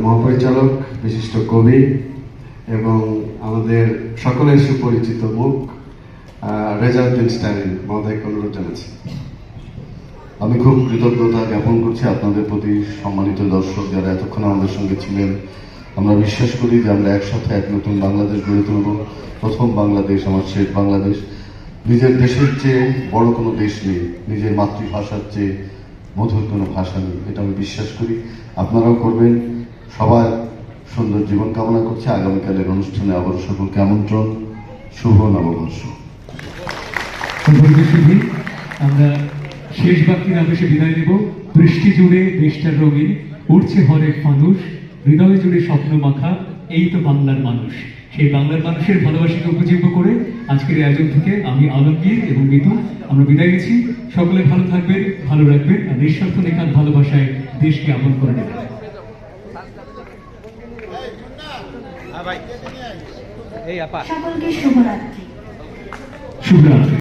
মহাপরিচালক, বিশিষ্ট কবি এবং আমাদের সকলের সুপরিচিত মুখ রেজাউদ্দিন স্টালিন মহোদয়কে অনুরোধ জানাচ্ছি। আমি খুব কৃতজ্ঞতা জ্ঞাপন করছি আপনাদের প্রতি, সম্মানিত দর্শক যারা এতক্ষণ আমাদের সঙ্গে ছিলেন। আমরা বিশ্বাস করি যে আমরা একসাথে এক নতুন বাংলাদেশ গড়ে তুলব। প্রথম বাংলাদেশ আমার শেষ বাংলাদেশ। নিজের দেশের চেয়ে বড় কোনো দেশ নেই, নিজের মাতৃভাষার চেয়ে মধুর কোনো ভাষা নেই, এটা আমি বিশ্বাস করি। আপনারাও করবেন। সবার সুন্দর জীবন কামনা করছি। আগামীকালের অনুষ্ঠানে আবার সকলকে আমন্ত্রণ। শুভ নববর্ষ। আমরা শেষ বাক্যের আবেশে বিদায় নেব। বৃষ্টি জুড়ে দেশটার রঙিন, উঠছে হরেক মানুষ, হৃদয় জুড়ে স্বপ্ন মাখা, এই তো বাংলার মানুষ। সেই বাংলার মানুষের ভালোবাসাকে উপজীব্য করে আজকের এই আয়োজন থেকে আমি আলমগীর এবং মিতু আমরা বিদায় নিচ্ছি। সকলে ভালো থাকবেন, ভালো রাখবেন আর নিঃস্বার্থ নিখাত ভালোবাসায় দেশকে আপন করে নেবেন। সকলকে শুভরাত্রি। শুভরাত্রি।